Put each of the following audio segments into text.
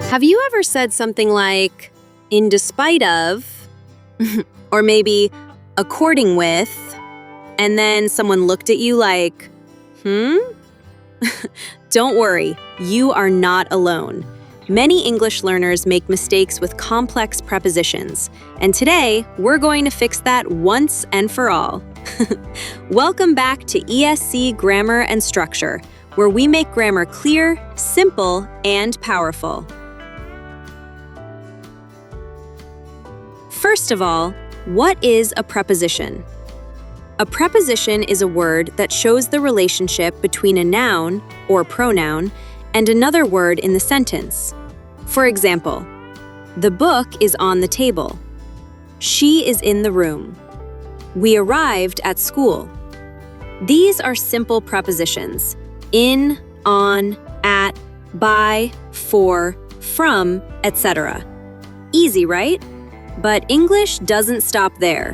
Have you ever said something like, in despite of, or maybe according with, and then someone looked at you like, Don't worry, you are not alone. Many English learners make mistakes with complex prepositions, and today we're going to fix that once and for all. Welcome back to ESC Grammar and Structure, where we make grammar clear, simple, and powerful. First of all, what is a preposition? A preposition is a word that shows the relationship between a noun or pronoun and another word in the sentence. For example, the book is on the table. She is in the room. We arrived at school. These are simple prepositions: in, on, at, by, for, from, etc. Easy, right? But English doesn't stop there.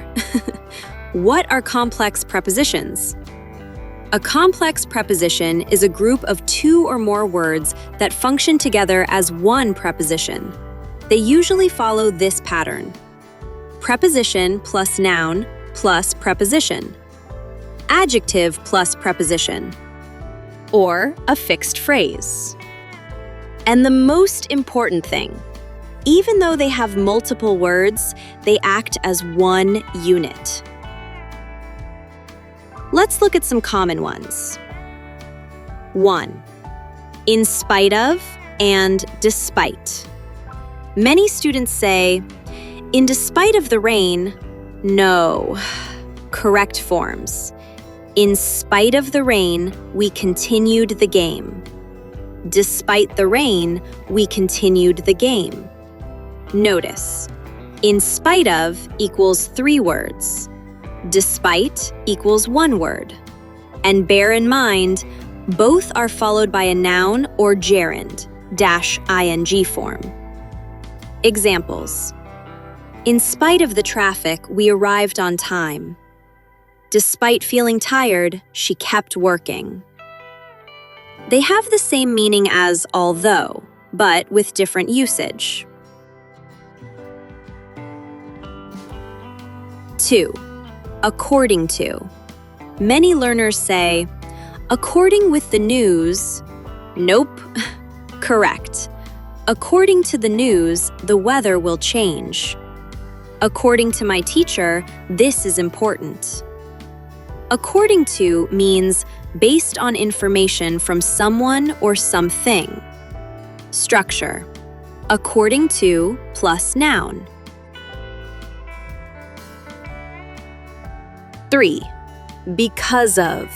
What are complex prepositions? A complex preposition is a group of two or more words that function together as one preposition. They usually follow this pattern: preposition plus noun plus preposition, adjective plus preposition, or a fixed phrase. And the most important thing, even though they have multiple words, they act as one unit. Let's look at some common ones. 1. In spite of and despite. Many students say, in despite of the rain, no. Correct forms. In spite of the rain, we continued the game. Despite the rain, we continued the game. Notice, in spite of equals 3 words. Despite equals 1 word. And bear in mind, both are followed by a noun or gerund, -ing form. Examples. In spite of the traffic, we arrived on time. Despite feeling tired, she kept working. They have the same meaning as although, but with different usage. 2. According to. Many learners say, according with the news, nope, correct. According to the news, the weather will change. According to my teacher, this is important. According to means based on information from someone or something. Structure: according to plus noun. 3. Because of.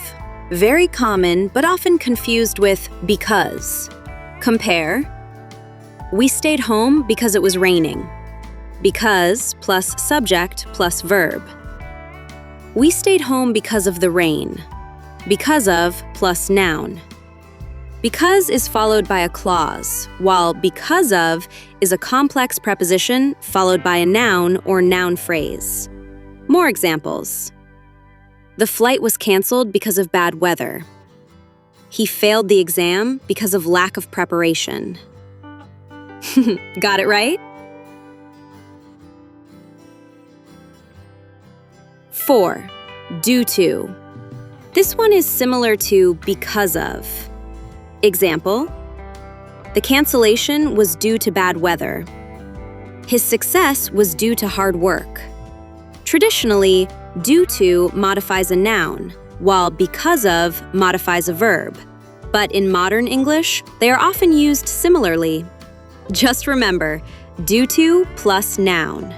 Very common, but often confused with because. Compare. We stayed home because it was raining. Because plus subject plus verb. We stayed home because of the rain. Because of plus noun. Because is followed by a clause, while because of is a complex preposition followed by a noun or noun phrase. More examples. The flight was canceled because of bad weather. He failed the exam because of lack of preparation. Got it right? 4. Due to. This one is similar to because of. Example: the cancellation was due to bad weather. His success was due to hard work. Traditionally, due to modifies a noun, while because of modifies a verb. But in modern English, they are often used similarly. Just remember, due to plus noun.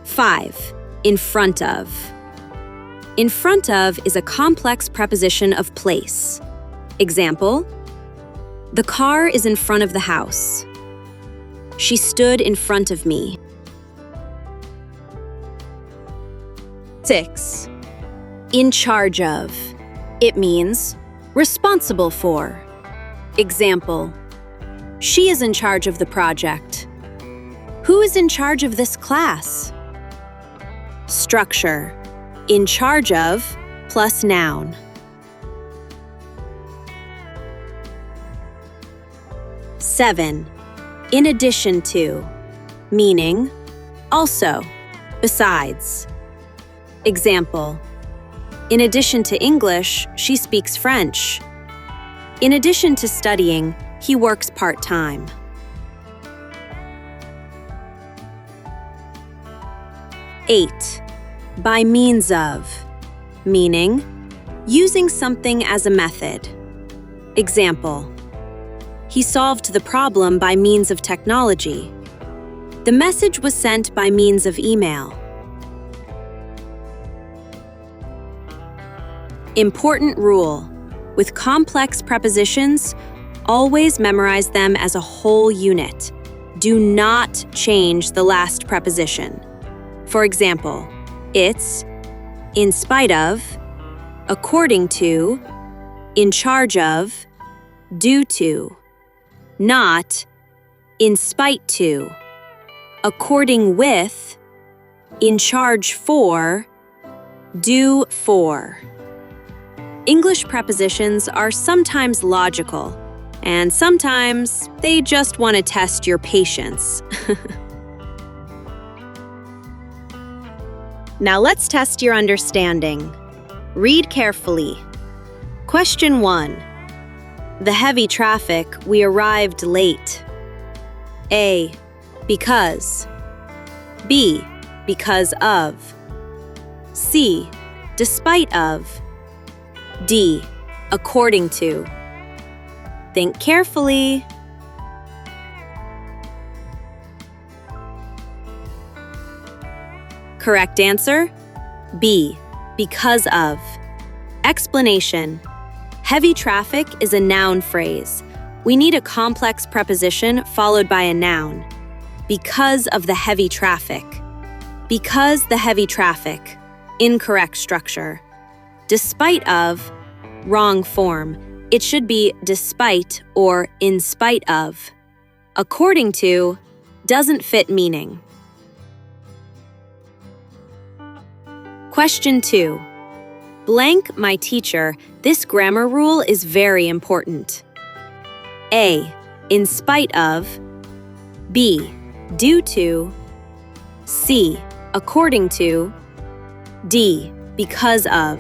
5. In front of. In front of is a complex preposition of place. Example: the car is in front of the house. She stood in front of me. 6. In charge of. It means responsible for. Example: she is in charge of the project. Who is in charge of this class? Structure: in charge of plus noun. 7. In addition to, meaning also, besides. Example: in addition to English, she speaks French. In addition to studying, he works part-time. 8. By means of, meaning using something as a method. Example: he solved the problem by means of technology. The message was sent by means of email. Important rule: with complex prepositions, always memorize them as a whole unit. Do not change the last preposition. For example, it's in spite of, according to, in charge of, due to, not in spite to, according with, in charge for, due for. English prepositions are sometimes logical, and sometimes they just want to test your patience. Now let's test your understanding. Read carefully. Question 1. The heavy traffic, we arrived late. A. Because. B. Because of. C. Despite of. D. According to. Think carefully. Correct answer: B. Because of. Explanation: heavy traffic is a noun phrase. We need a complex preposition followed by a noun. Because of the heavy traffic. Because the heavy traffic. Incorrect structure. Despite of, wrong form. It should be despite or in spite of. According to doesn't fit meaning. Question 2. Blank my teacher, this grammar rule is very important. A. In spite of. B. Due to. C. According to. D. Because of.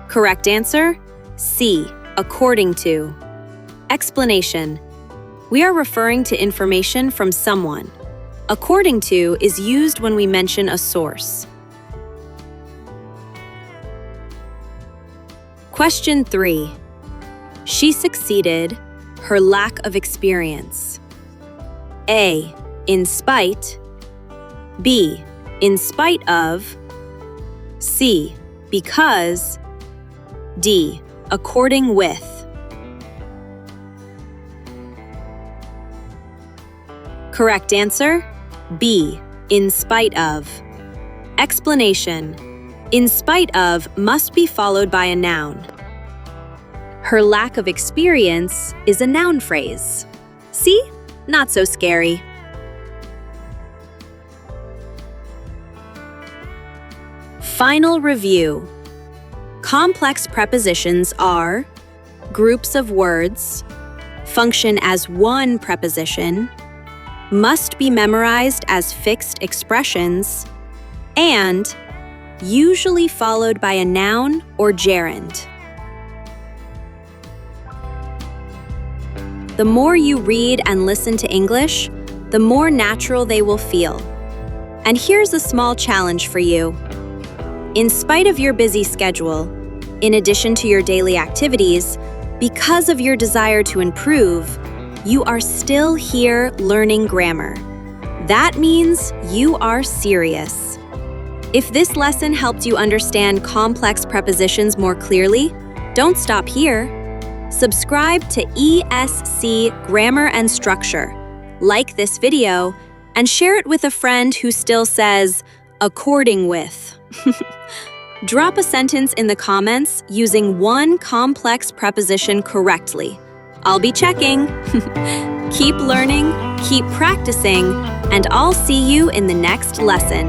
Correct answer: C. According to. Explanation: we are referring to information from someone. According to is used when we mention a source. Question 3. She succeeded, her lack of experience. A. In spite. B. In spite of. C. Because. D. According with. Correct answer: B. In spite of. Explanation: in spite of must be followed by a noun. Her lack of experience is a noun phrase. See? Not so scary. Final review. Complex prepositions are groups of words, function as one preposition, must be memorized as fixed expressions, and usually followed by a noun or gerund. The more you read and listen to English, the more natural they will feel. And here's a small challenge for you. In spite of your busy schedule, in addition to your daily activities, because of your desire to improve, you are still here learning grammar. That means you are serious. If this lesson helped you understand complex prepositions more clearly, don't stop here. Subscribe to ESC Grammar and Structure, like this video, and share it with a friend who still says, according with. Drop a sentence in the comments using one complex preposition correctly. I'll be checking. Keep learning, keep practicing, and I'll see you in the next lesson.